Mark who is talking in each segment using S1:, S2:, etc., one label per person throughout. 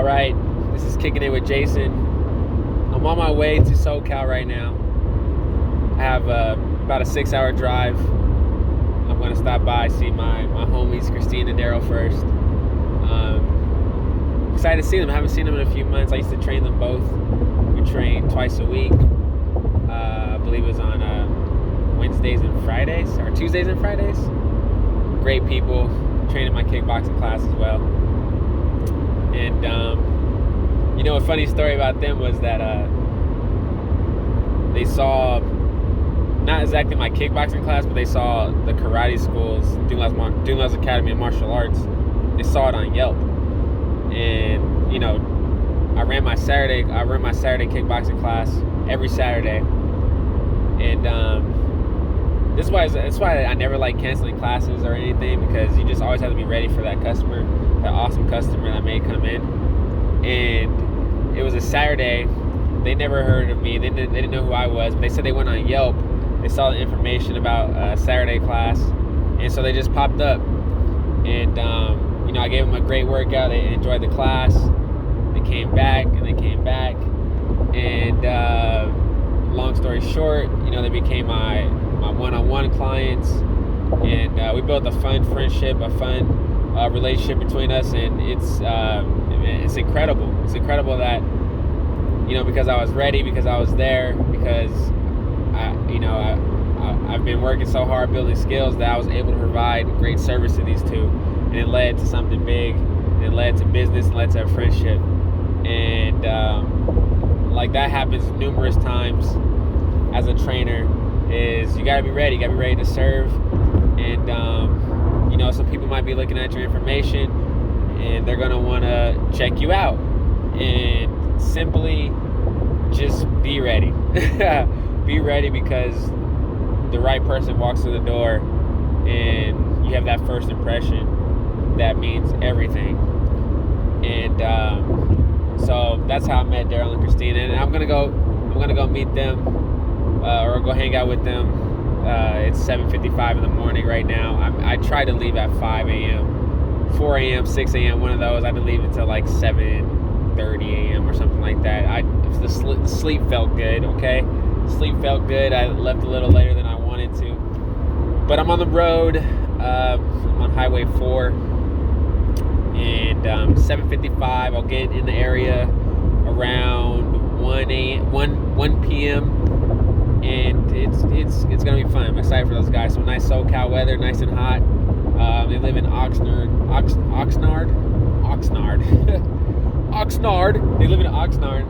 S1: right, this is Kicking It with Jason. I'm on my way to SoCal right now. I have about a 6-hour drive. I'm going to stop by, see my homies, Christine and Daryl first. Excited to see them. I haven't seen them in a few months. I used to train them both. We train twice a week. I believe it was on Wednesdays and Fridays, or Tuesdays and Fridays. Great people. Training my kickboxing class as well. And, a funny story about them was that they saw, not exactly my kickboxing class, but they saw the karate schools, Doonless Academy of Martial Arts. They saw it on Yelp. And, I ran my Saturday kickboxing class every Saturday. And that's why I never like canceling classes or anything, because you just always have to be ready for that customer, that awesome customer that may come in. And it was a Saturday. They never heard of me. They didn't know who I was, but they said they went on Yelp. They saw the information about a Saturday class, and so they just popped up. And I gave them a great workout. They enjoyed the class. They came back. And long story short, they became my one-on-one clients, and we built a fun friendship, a fun relationship between us, and it's incredible. It's incredible that because I was ready, because I was there, because I've been working so hard building skills that I was able to provide great service to these two, and it led to something big. It led to business, and led to a friendship, and like that happens numerous times as a trainer. Is you gotta be ready. You gotta be ready to serve, and some people might be looking at your information, and they're gonna want to check you out, and simply just be ready. Be ready, because the right person walks through the door, and you have that first impression that means everything. And so that's how I met Daryl and Christine, and I'm gonna go meet them. Or go hang out with them. It's 7:55 in the morning right now. I try to leave at 5 a.m., 4 a.m., 6 a.m., one of those. I've been leaving until like 7:30 a.m. or something like that. The sleep felt good, okay? Sleep felt good. I left a little later than I wanted to. But I'm on the road. I'm on Highway 4. And 7:55, I'll get in the area around 1 p.m. And it's gonna be fun. I'm excited for those guys. Some nice SoCal weather, nice and hot. They live in Oxnard. They live in Oxnard,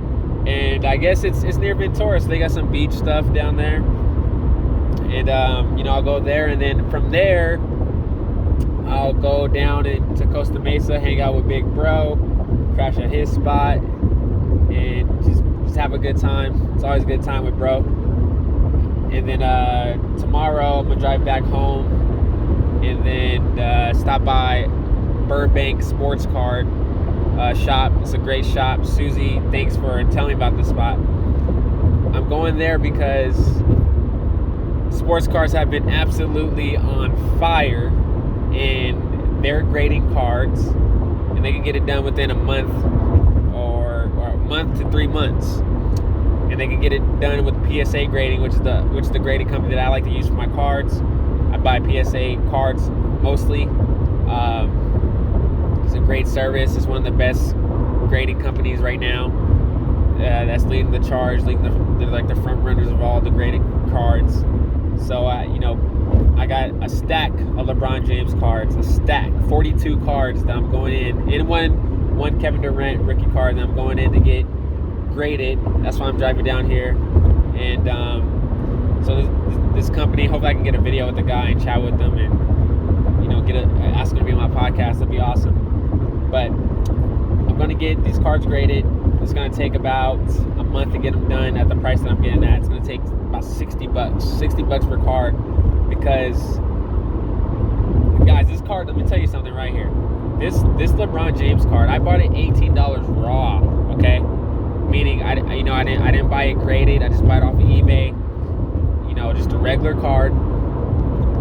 S1: and I guess it's near Ventura, so they got some beach stuff down there. And I'll go there, and then from there I'll go down into Costa Mesa, hang out with Big Bro, crash at his spot, and just have a good time. It's always a good time with Bro. And then tomorrow I'm gonna drive back home, and then stop by Burbank Sports Card shop. It's a great shop. Susie, thanks for telling me about this spot. I'm going there because sports cars have been absolutely on fire, and they're grading cards, and they can get it done within a month or a month to 3 months. And they can get it done with PSA grading, which is the grading company that I like to use for my cards. I buy PSA cards mostly. It's a great service. It's one of the best grading companies right now. That's leading the charge. They're like the front runners of all the grading cards. So I got a stack of LeBron James cards. A stack, 42 cards that I'm going in one Kevin Durant rookie card that I'm going in to get graded. That's why I'm driving down here. And so this company, hopefully I can get a video with the guy and chat with them, and ask him to be on my podcast. That'd be awesome. But I'm gonna get these cards graded. It's gonna take about a month to get them done at the price that I'm getting at. It's gonna take about $60 per card, because guys, this card, let me tell you something right here. This LeBron James card, I bought it $18 raw, okay? Meaning I didn't buy it graded. I just bought it off of eBay. Just a regular card.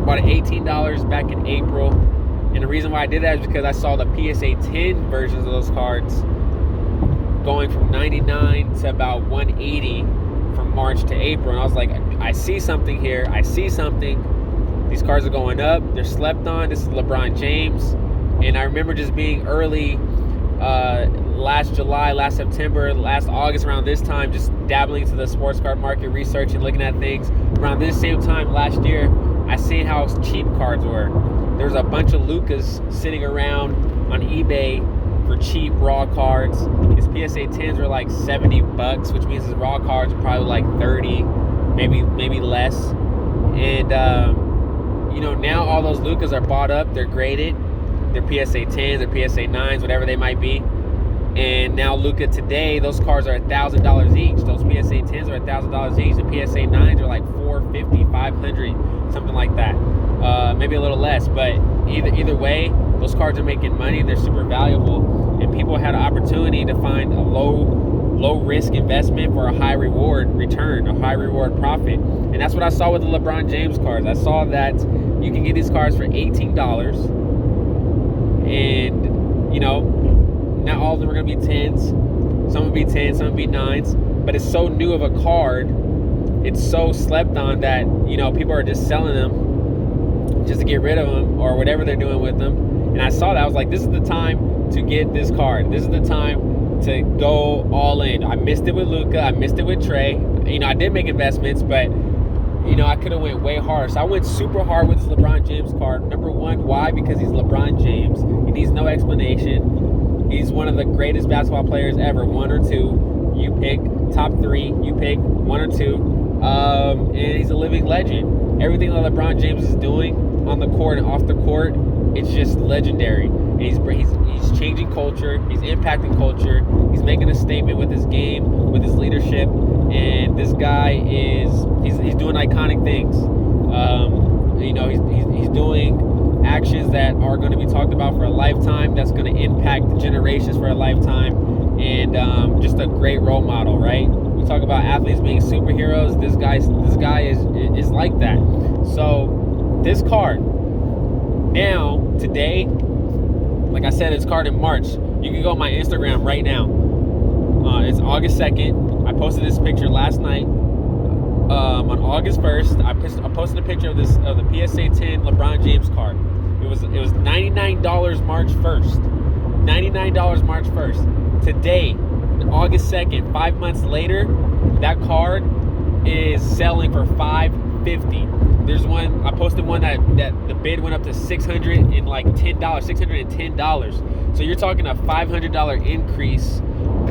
S1: Bought it $18 back in April. And the reason why I did that is because I saw the PSA 10 versions of those cards going from 99 to about 180 from March to April. And I was like, I see something here. I see something. These cars are going up. They're slept on. This is LeBron James. And I remember just being early last July, last September, last August, around this time, just dabbling into the sports car market, researching, looking at things. Around this same time last year, I seen how cheap cards were. There was a bunch of Lucas sitting around on eBay for cheap raw cards. His PSA 10s were like $70, which means his raw cards are probably like 30, maybe less. And now all those Lucas are bought up, they're graded, they're PSA 10s, they're PSA 9s, whatever they might be. And now Luka today, those cards are $1,000 each. Those PSA 10s are $1,000 each. The PSA 9s are like $450, $500, something like that. Maybe a little less, but either way, those cards are making money. They're super valuable, and people had an opportunity to find a low risk investment for a high reward return, a high reward profit. And that's what I saw with the LeBron James cards. I saw that you can get these cards for $18, and not all of them are going to be 10s. Some will be 10s, some will be 9s. But it's so new of a card. It's so slept on that, people are just selling them just to get rid of them or whatever they're doing with them. And I saw that. I was like, this is the time to get this card. This is the time to go all in. I missed it with Luka. I missed it with Trey. I did make investments, but, I could have went way hard. So I went super hard with this LeBron James card. Number one, why? Because he's LeBron James. He needs no explanation. He's one of the greatest basketball players ever, one or two. You pick top three. You pick one or two. And he's a living legend. Everything that LeBron James is doing on the court and off the court, it's just legendary. And he's changing culture. He's impacting culture. He's making a statement with his game, with his leadership. And this guy he's doing iconic things. He's doing actions that are going to be talked about for a lifetime, that's going to impact generations for a lifetime, and just a great role model, right? We talk about athletes being superheroes. This guy is like that. So this card now, today, like I said, it's card in March. You can go on my Instagram right now. It's August 2nd. I posted this picture last night. On August 1st, I posted a picture of the PSA 10 LeBron James card. It was $99 March 1st. $99 March 1st. Today, August 2nd, 5 months later, that card is selling for $550. There's one, I posted one that the bid went up to $610. So you're talking a $500 increase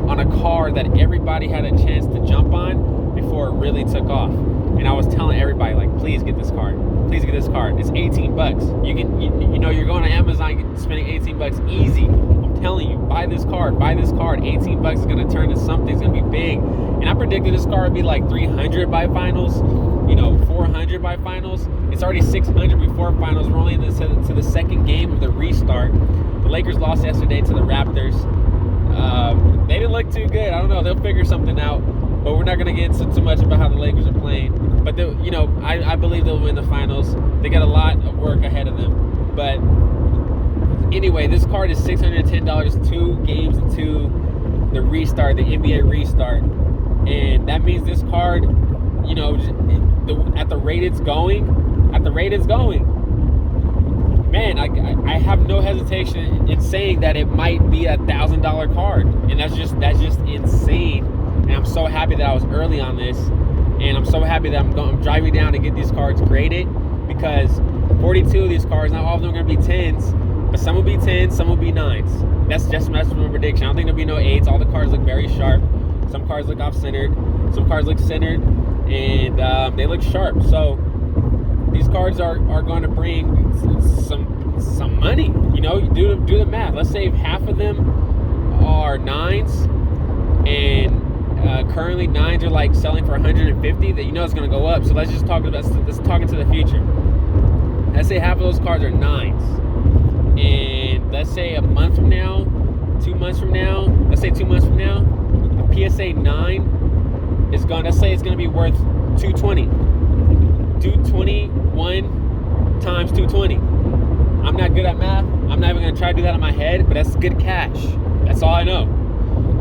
S1: on a card that everybody had a chance to jump on before it really took off. And I was telling everybody, like, please get this card. Please get this card. It's $18. You can, you're going to Amazon spending $18 easy. I'm telling you, buy this card. Buy this card. $18 is going to turn to something. It's going to be big. And I predicted this card would be like 300 by finals, 400 by finals. It's already 600 before finals. We're only to the second game of the restart. The Lakers lost yesterday to the Raptors. They didn't look too good. I don't know. They'll figure something out. But we're not going to get into too much about how the Lakers are playing. But, I believe they'll win the finals. They got a lot of work ahead of them. But anyway, this card is $610, 2 games into the restart, the NBA restart. And that means this card, at the rate it's going, man, I have no hesitation in saying that it might be $1,000 card. And that's just insane. And I'm so happy that I was early on this, and I'm so happy that I'm driving down to get these cards graded, because 42 of these cards, not all of them are going to be 10s, but some will be 10s, some will be 9s. That's my prediction. I don't think there'll be no 8s. All the cards look very sharp. Some cards look off-centered. Some cards look centered, and they look sharp. So these cards are going to bring some money. Do the math. Let's say half of them are 9s, and currently 9s are like selling for 150. That it's going to go up. So let's talk into the future. Let's say half of those cards are 9s, and let's say a month from now, 2 months from now, let's say 2 months from now, a PSA 9 is going. Let's say it's going to be worth 220. 221 times 220. I'm not good at math. I'm not even going to try to do that in my head, but that's good cash. That's all I know.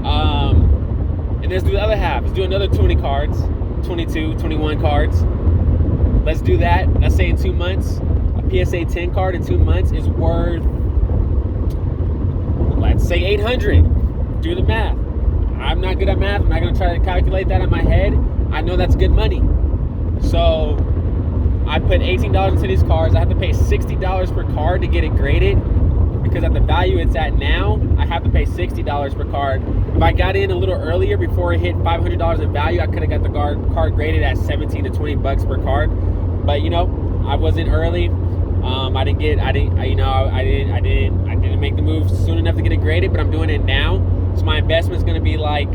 S1: And let's do the other half. Let's do another 20 cards, 22, 21 cards. Let's do that. Let's say in 2 months, a PSA 10 card in 2 months is worth, let's say 800. Do the math. I'm not good at math. I'm not going to try to calculate that in my head. I know that's good money. So I put $18 into these cards. I have to pay $60 per card to get it graded, because at the value it's at now, I have to pay $60 per card. If I got in a little earlier before it hit $500 in value, I could have got the card graded at 17 to 20 bucks per card. But I wasn't early. I didn't make the move soon enough to get it graded, but I'm doing it now. So my investment's going to be like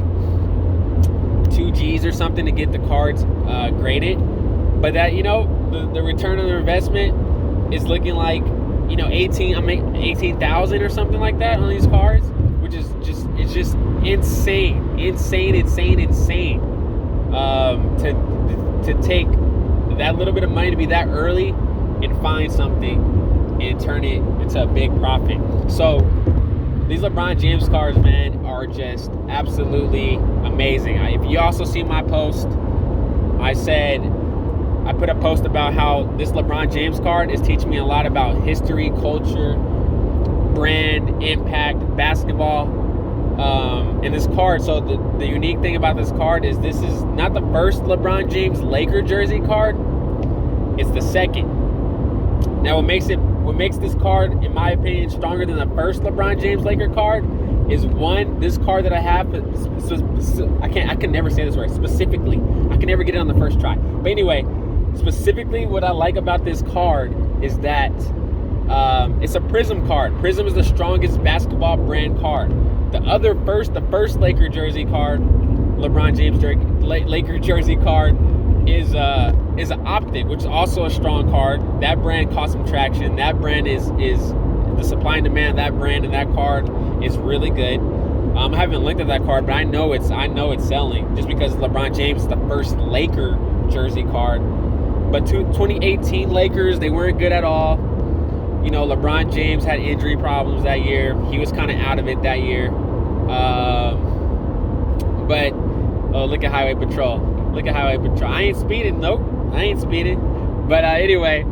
S1: 2 G's or something to get the cards graded. But that, the return on the investment is looking like, I'm making 18,000 or something like that on these cards, which is just insane. To take that little bit of money to be that early and find something and turn it into a big profit. So these LeBron James cards, man, are just absolutely amazing. If you also see my post, I put a post about how this LeBron James card is teaching me a lot about history, culture, brand, impact, basketball. And this card, so the unique thing about this card is this is not the first LeBron James Laker jersey card. It's the second. Now, what makes this card, in my opinion, stronger than the first LeBron James Laker card is, one, this card that I have, I can never say this right, specifically. I can never get it on the first try. But anyway, specifically what I like about this card is that it's a Prizm card. Prizm is the strongest basketball brand card. The first Laker jersey card, LeBron James Laker jersey card, is an Optic, which is also a strong card. That brand caught some traction. That brand is the supply and demand of that brand and that card is really good. I haven't looked at that card, but I know it's selling just because LeBron James is the first Laker jersey card. But 2018 Lakers, they weren't good at all. LeBron James had injury problems that year. He was kind of out of it that year. But look at Highway Patrol. I ain't speeding. Nope, I ain't speeding. But anyway,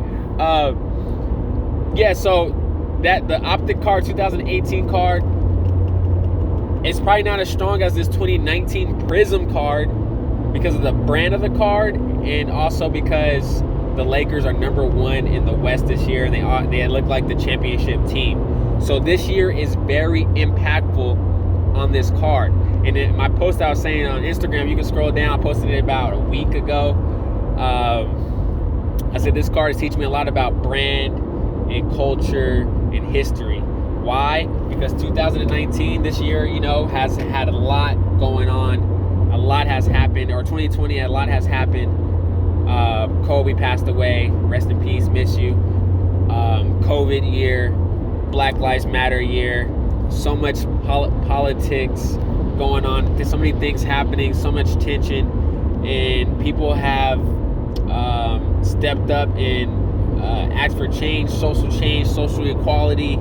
S1: so the Optic card, 2018 card, it's probably not as strong as this 2019 Prizm card because of the brand of the card, and also because the Lakers are number 1 in the West this year, and they look like the championship team. So this year is very impactful on this card. And in my post I was saying on Instagram, you can scroll down, I posted it about a week ago. I said this card is teaching me a lot about brand and culture and history. Why? Because 2019, this year, has had a lot going on. A lot has happened. Or 2020, a lot has happened. Kobe passed away. Rest in peace. Miss you. COVID year. Black Lives Matter year. So much politics going on. So many things happening. So much tension. And people have stepped up and asked for change, social equality.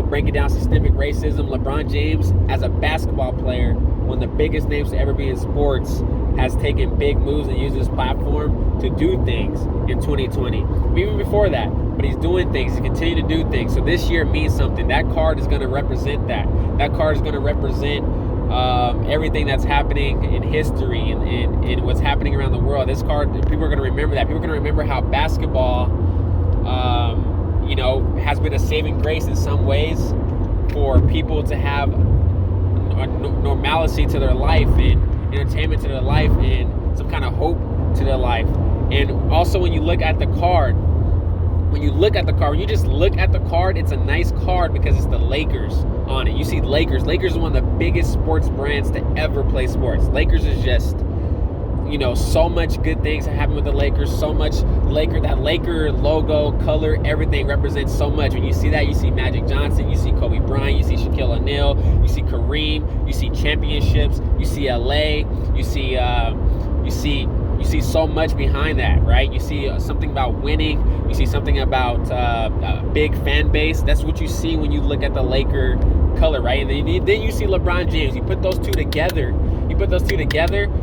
S1: Breaking down systemic racism. LeBron James, as a basketball player, one of the biggest names to ever be in sports, has taken big moves and used his platform to do things in 2020. Even before that, but he's doing things. He's continuing to do things. So this year means something. That card is going to represent that. That card is going to represent everything that's happening in history and what's happening around the world. This card, people are going to remember that. People are going to remember how basketball has been a saving grace in some ways for people to have a normalcy to their life and entertainment to their life and some kind of hope to their life. And also when you look at the card, when you just look at the card, it's a nice card because it's the Lakers on it. You see Lakers. Lakers is one of the biggest sports brands to ever play sports. Lakers is just, so much good things that happen with the Lakers. So much that Laker logo, color, everything represents so much. When you see that, you see Magic Johnson, you see Kobe Bryant, you see Shaquille O'Neal, you see Kareem, you see championships, you see LA, you see so much behind that, right? You see something about winning. You see something about a big fan base. That's what you see when you look at the Laker
S2: color, right? And then you see LeBron James. You put those two together.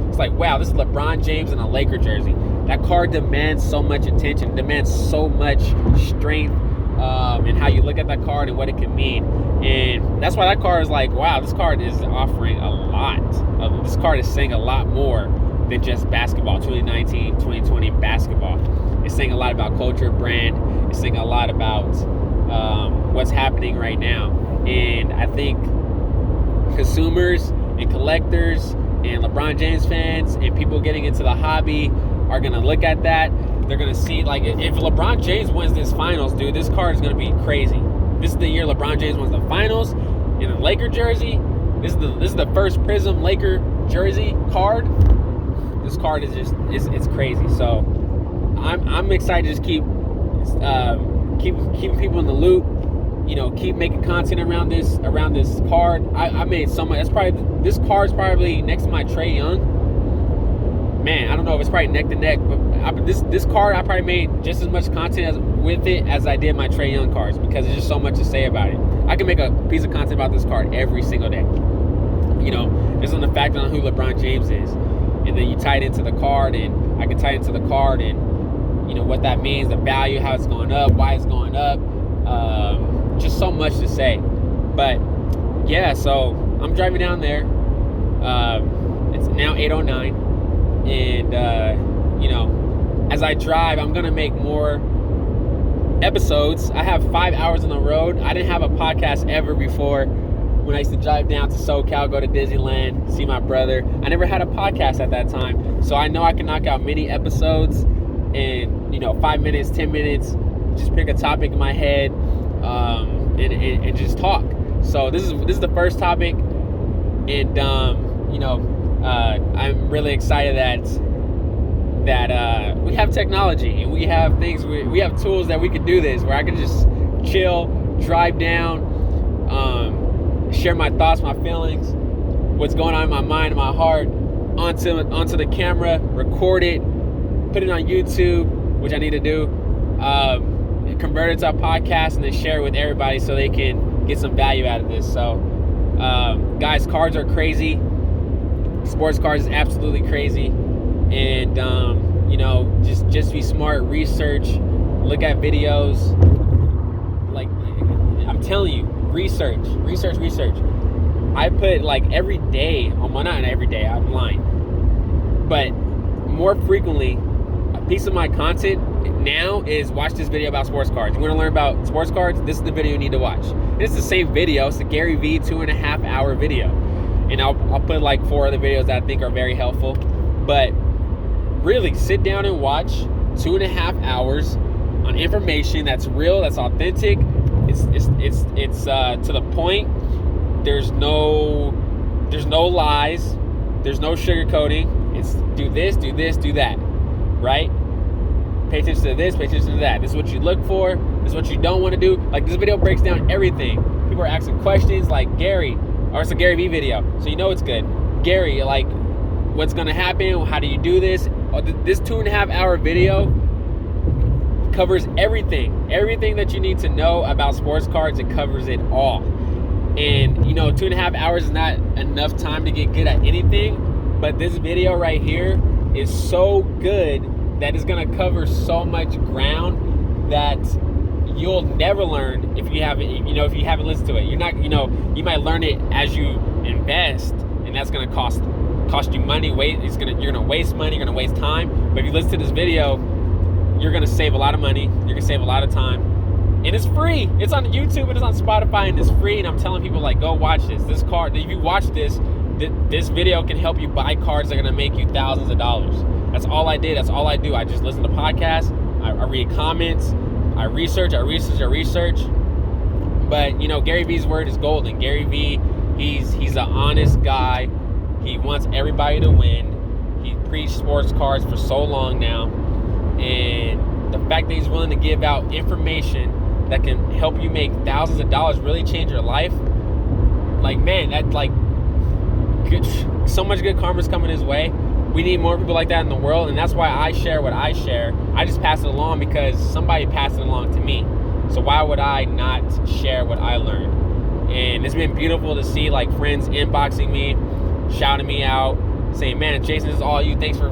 S2: It's like, wow, this is LeBron James in a Laker jersey. That card demands so much attention, demands so much strength, and how you look at that card and what it can mean. And that's why that card is like, wow, this card is offering a lot. This card is saying a lot more than just basketball, 2019, 2020 basketball. It's saying a lot about culture, brand. It's saying a lot about what's happening right now. And I think consumers and collectors and LeBron James fans and people getting into the hobby are going to look at that. They're going to see, like, if LeBron James wins this finals, dude, this card is going to be crazy. This is the year LeBron James wins the finals in a Laker jersey. This is the first Prizm Laker jersey card. This card is just, it's crazy. So I'm excited to just keep keeping people in the loop. You know, keep making content around this card. I made so much. This card's probably next to my Trae Young. Man, I don't know if it's probably neck to neck, but this card I probably made just as much content with it as I did my Trae Young cards, because there's just so much to say about it. I can make a piece of content about this card every single day. You know, just on the fact on who LeBron James is, and then you tie it into the card, and I can tie it into the card, and you know what that means, the value, how it's going up, why it's going up. Just so much to say. But yeah, so I'm driving down there. It's now 8:09. And, you know, as I drive, I'm going to make more episodes. I have 5 hours on the road. I didn't have a podcast ever before. When I used to drive down to SoCal, go to Disneyland, see my brother, I never had a podcast at that time. So I know I can knock out many episodes in, you know, 5 minutes, 10 minutes, just pick a topic in my head, and just talk. So this is the first topic. And, you know, I'm really excited that we have technology, and we have things, we have tools that we can do this, where I can just chill, drive down, share my thoughts, my feelings, what's going on in my mind and my heart onto the camera, record it, put it on YouTube, which I need to do, convert it to a podcast, and then share it with everybody so they can get some value out of this. So guys, cards are crazy. Sports cards is absolutely crazy. And you know, just be smart, research, look at videos. Like, I'm telling you, research. I put, like, every day, well, not every day, I'm lying, but more frequently, a piece of my content now is watch this video about sports cards. You want to learn about sports cards? This is the video you need to watch. It's the same video. It's the Gary V 2.5 hour video. And I'll put like 4 other videos that I think are very helpful. But really, sit down and watch 2.5 hours on information that's real, that's authentic. It's to the point. There's no lies. There's no sugarcoating. It's do this, do that, right? Pay attention to this, pay attention to that. This is what you look for. This is what you don't want to do. Like, this video breaks down everything. People are asking questions like, Gary, or it's a Gary Vee video, so you know it's good. Gary, like, what's gonna happen? How do you do this? This 2.5 hour video covers everything that you need to know about sports cards. It covers it all. And you know, 2.5 hours is not enough time to get good at anything, but this video right here is so good that it's gonna cover so much ground that you'll never learn if you haven't listened to it. You're not, you might learn it as you invest, and that's gonna cost you money. You're gonna waste money, you're gonna waste time. But if you listen to this video, you're gonna save a lot of money, you're gonna save a lot of time. And it's free. It's on YouTube and it's on Spotify, and it's free. And I'm telling people, like, go watch this. This card, if you watch this video can help you buy cards that are gonna make you thousands of dollars. That's all I did. That's all I do. I just listen to podcasts. I read comments. I research. But Gary Vee's word is golden. Gary Vee, he's an honest guy. He wants everybody to win. He preached sports cards for so long now, and the fact that he's willing to give out information that can help you make thousands of dollars, really change your life. Like, man, that, like, good, so much good karma's coming his way. We need more people like that in the world, and that's why I share what I share. I just pass it along because somebody passed it along to me. So why would I not share what I learned?
S1: And it's been beautiful to see like friends inboxing me, shouting me out, saying, "Man, Jason, this is all you. Thanks for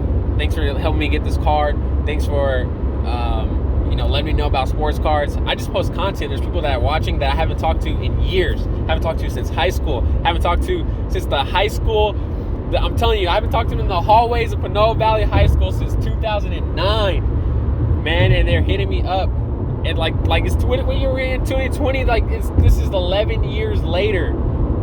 S1: helping me get this card. Thanks for letting me know about sports cards." I just post content. There's people that are watching that I haven't talked to in years. Haven't talked to since high school. Haven't talked to since the high school. I'm telling you, I haven't talked to them in the hallways of Panola Valley High School since 2009. Man, and they're hitting me up. And like it's when you were in 2020, this is 11 years later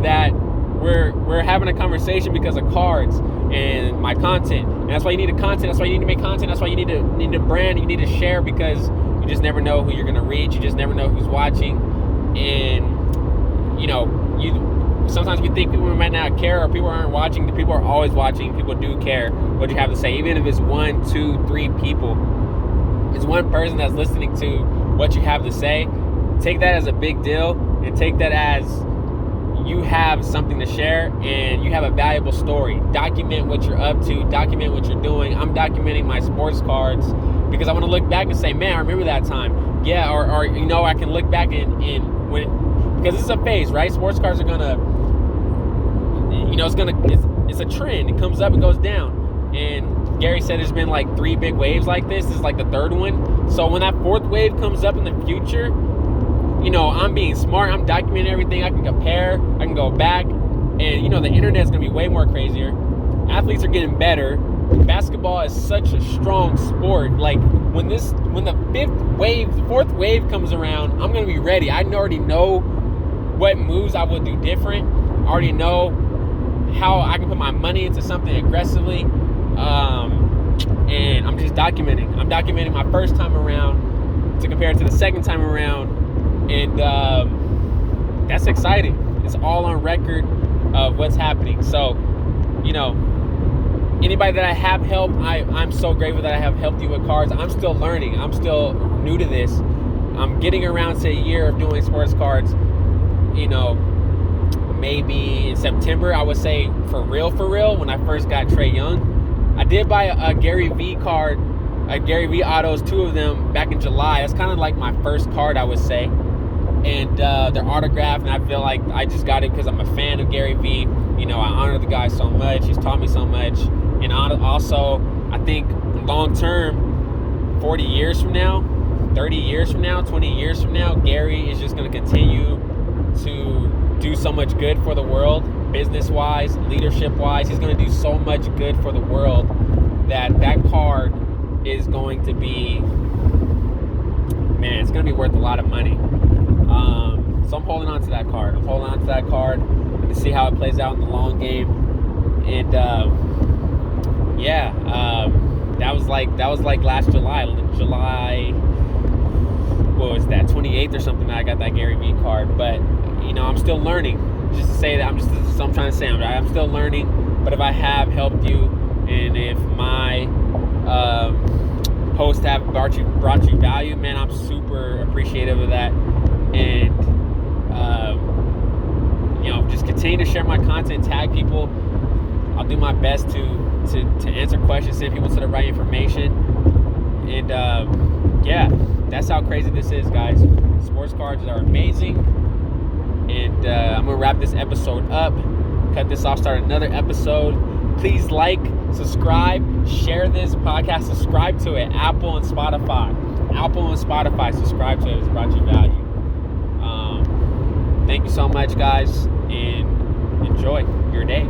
S1: that we're having a conversation because of cards and my content. And that's why you need a content. That's why you need to make content. That's why you need to brand. You need to share, because you just never know who you're gonna reach. You just never know who's watching. And sometimes we think people might not care, or people aren't watching. The people are always watching. People do care what you have to say, even if it's 1, 2, 3 people. It's one person that's listening to what you have to say. Take that as a big deal, and take that as you have something to share and you have a valuable story. Document what you're up to. Document what you're doing. I'm documenting my sports cards because I want to look back and say, man, I remember that time. Yeah, or I can look back in when, because this is a phase, right? Sports cards are gonna, it's a trend. It comes up, it goes down. And Gary said there's been like 3 big waves like this. This is like the 3rd one. So when that 4th wave comes up in the future, I'm being smart. I'm documenting everything. I can compare. I can go back. And, the internet's going to be way more crazier. Athletes are getting better. Basketball is such a strong sport. Like, when the 4th wave comes around, I'm going to be ready. I already know what moves I will do different. I already know how I can put my money into something aggressively. And I'm just documenting. I'm documenting my first time around to compare it to the second time around. And that's exciting. It's all on record of what's happening. So, anybody that I have helped, I'm so grateful that I have helped you with cards. I'm still learning. I'm still new to this. I'm getting around to a year of doing sports cards. Maybe in September, I would say for real, when I first got Trae Young. I did buy a Gary V card, a Gary V autos, 2 of them back in July. That's kind of like my first card, I would say. And they're autographed, and I feel like I just got it because I'm a fan of Gary V. I honor the guy so much. He's taught me so much. And also, I think long term, 40 years from now, 30 years from now, 20 years from now, Gary is just going to continue to do so much good for the world, business-wise, leadership-wise. He's going to do so much good for the world that card is going to be, man, it's going to be worth a lot of money. So I'm holding on to that card. To see how it plays out in the long game. And that was like last July, what was that, 28th or something, that I got that Gary V card. But I'm still learning. Just to say that, I'm trying to say I'm still learning. But if I have helped you, and if my posts have brought you value, man, I'm super appreciative of that. And just continue to share my content, tag people. I'll do my best to answer questions, send people to the right information. And that's how crazy this is, guys. Sports cards are amazing. And I'm gonna wrap this episode up, cut this off, start another episode. Please like, subscribe, share this podcast, subscribe to it. Apple and Spotify, subscribe to it. It's brought you value. Thank you so much, guys, and enjoy your day.